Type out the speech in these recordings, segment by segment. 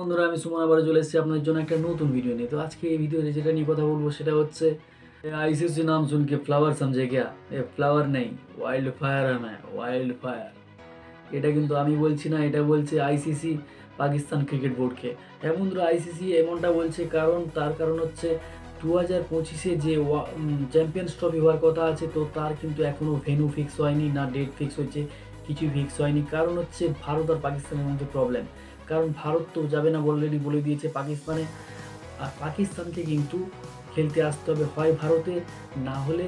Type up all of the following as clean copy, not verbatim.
বন্ধুরা, আমি সুমন আবার চলে এসেছি আপনার জন্য একটা নতুন ভিডিও নিয়ে। তো আজকে এই ভিডিওতে যেটা নিয়ে কথা বলবো সেটা হচ্ছে आईसीसी नाम सुन के फ्लावर समझे क्या? ये फ्लावर नहीं, वाइल्ड फायर है। मैं वाइल्ड फायर এটা কিন্তু আমি বলছি না, এটা বলছে আইসিসি পাকিস্তান ক্রিকেট বোর্ডকে। হ্যাঁ বন্ধুরা, আইসিসি এমনটা বলছে তার কারণ হচ্ছে 2025-এ যে চ্যাম্পিয়ন্স ট্রফি হওয়ার কথা আছে, তো তার কিন্তু এখনও ভেন্যু ফিক্স হয়নি, না ডেট ফিক্স হয়েছে, কিছুই ফিক্স হয়নি। কারণ হচ্ছে ভারত আর পাকিস্তানের মধ্যে প্রবলেম। কারণ ভারত তো যাবে না, অলরেডি বলে দিয়েছে পাকিস্তানে। আর পাকিস্তানকে কিন্তু খেলতে আসতে হবে হয় ভারতে, না হলে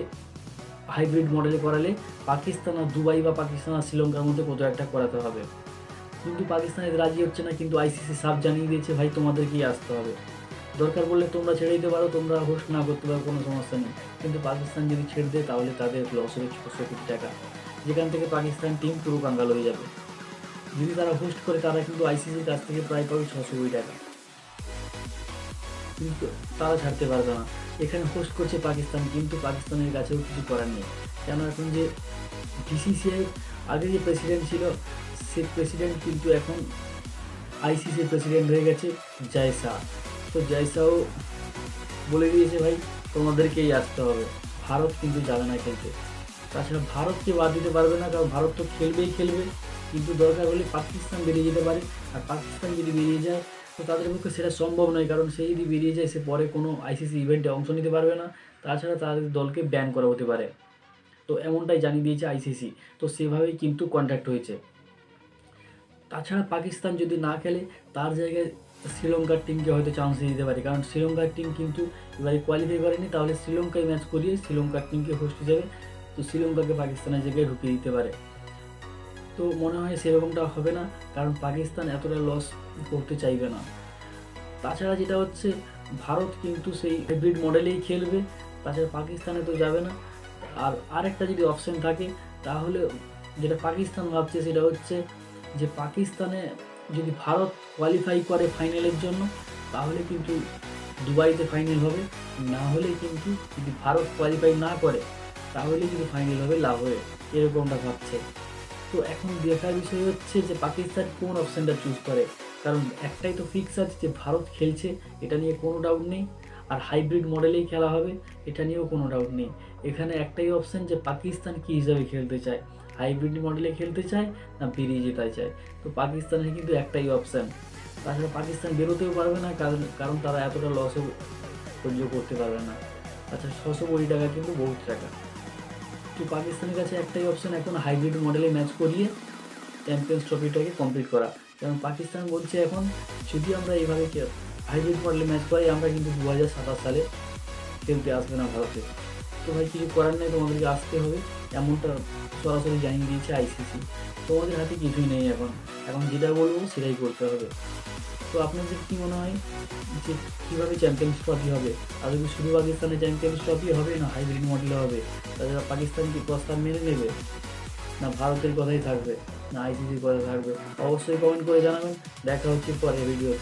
হাইব্রিড মডেলে করালে পাকিস্তান আর দুবাই বা পাকিস্তান আর শ্রীলঙ্কার মধ্যে কোথাও একটা করাতে হবে। কিন্তু পাকিস্তান এতে রাজি হচ্ছে না, কিন্তু আইসিসি সাফ জানিয়ে দিয়েছে ভাই তোমাদেরকেই আসতে হবে। দরকার পড়লে তোমরা ছেড়ে দিতে পারো, তোমরা হোস্ট না করতে পারো, কোনো সমস্যা নেই। কিন্তু পাকিস্তান যদি ছেড়ে দেয় তাহলে তাদের লস হবে 600 কোটি টাকা, যেখান থেকে পাকিস্তান টিম পুরো কাঙ্গাল হয়ে যাবে। যদি তারা হোস্ট করে তারা কিন্তু আইসিসির কাছ থেকে প্রায় পাবে 600 কোটি টাকা, কিন্তু তারা ছাড়তে পারবে না। এখানে হোস্ট করছে পাকিস্তান, কিন্তু পাকিস্তানের কাছেও কিছু করার নেই। কেন এখন যে বিসিসিআই আগে যে প্রেসিডেন্ট ছিল, সেই প্রেসিডেন্ট কিন্তু এখন আইসিসির প্রেসিডেন্ট হয়ে গেছে জয় শাহ। তো জয় শাহও বলে দিয়েছে ভাই তোমাদেরকেই আসতে হবে, ভারত কিন্তু যাবে না খেলতে। তাছাড়া ভারতকে বাদ দিতে পারবে না, কারণ ভারত তো খেলবেই খেলবে, কিন্তু দরকার হলে পাকিস্তান বেরিয়ে যেতে পারে। আর পাকিস্তান যদি বেরিয়ে যায় তো তাদের পক্ষে সেটা সম্ভব নয়, কারণ সে যদি বেরিয়ে যায় সে পরে কোনো আইসিসি ইভেন্টে অংশ নিতে পারবে না। তাছাড়া তাদের দলকে ব্যান করা হতে পারে। তো এমনটাই জানিয়ে দিয়েছে আইসিসি। তো সেভাবেই কিন্তু কন্ট্যাক্ট হয়েছে। তাছাড়া পাকিস্তান যদি না খেলে তার জায়গায় শ্রীলঙ্কার টিমকে হয়তো চান্স দিতে পারে, কারণ শ্রীলঙ্কার টিম কিন্তু এবারে কোয়ালিফাই করেনি। তাহলে শ্রীলঙ্কায় ম্যাচ করিয়ে শ্রীলঙ্কার টিমকে হোস্ট হিসেবে তো শ্রীলঙ্কাকে পাকিস্তানের জায়গায় ঢুকিয়ে দিতে পারে। তো মনে হয় সেরকমটা হবে না, কারণ পাকিস্তান এতটা লস করতে চাইবে না। তাছাড়া যেটা হচ্ছে ভারত কিন্তু সেই হাইব্রিড মডেলেই খেলবে, তাছাড়া পাকিস্তানে তো যাবে না। আর আরেকটা যদি অপশন থাকে, তাহলে যেটা পাকিস্তান ভাবছে সেটা হচ্ছে যে পাকিস্তানে যদি ভারত কোয়ালিফাই করে ফাইনালের জন্য, তাহলে কিন্তু দুবাইতে ফাইনাল হবে। না হলে কিন্তু যদি ভারত কোয়ালিফাই না করে তাহলে কিন্তু ফাইনাল হবে লাহোরে, এরকমটা ভাবছে। তো এখন দেখার বিষয় হচ্ছে যে পাকিস্তান কোন অপশানটা চুজ করে, কারণ একটাই তো ফিক্স আছে যে ভারত খেলছে, এটা নিয়ে কোনো ডাউট নেই। আর হাইব্রিড মডেলেই খেলা হবে, এটা নিয়েও কোনো ডাউট নেই। এখানে একটাই অপশান যে পাকিস্তান কী হিসাবে খেলতে চায়, হাইব্রিড মডেলে খেলতে চায় না বেরিয়ে যেতে চায়। তো পাকিস্তানের কিন্তু একটাই অপশান। তাছাড়া পাকিস্তান বেরোতেও পারবে না, কারণ তারা এতটা লসও সহ্য করতে পারবে না। আচ্ছা, 600 কোটি টাকা কিন্তু বহুত টাকা। তো পাকিস্তানের কাছে একটাই অপশান এখন হাইব্রিড মডেলে ম্যাচ করিয়ে চ্যাম্পিয়ন্স ট্রফিটাকে কমপ্লিট করা। কারণ পাকিস্তান বলছে এখন যদি আমরা এইভাবে হাইব্রিড মডেলে ম্যাচ করাই, আমরা কিন্তু 2027 সালে খেলতে আসবে না ভারতে। তো ভাই কিছু করার নেই, তোমাদেরকে আসতে হবে, এমনটা সরাসরি জানিয়ে দিয়েছে আইসিসি। তোমাদের হাতে কিছুই নেই এখন, যেটা বলবো সেটাই করতে হবে। তো আপনাদের কী মনে হয় যে কীভাবে চ্যাম্পিয়ন্স ট্রফি হবে? আর যদি শুধু পাকিস্তানে চ্যাম্পিয়ন্স ট্রফি হবে, না হাইব্রিড মডেলে হবে? তাছাড়া পাকিস্তান কি প্রস্তাব মেনে নেবে, না ভারতের কথাই থাকবে, না আইসিসির কথা থাকবে? অবশ্যই কমেন্ট করে জানাবেন। দেখা হচ্ছে পরের ভিডিওতে।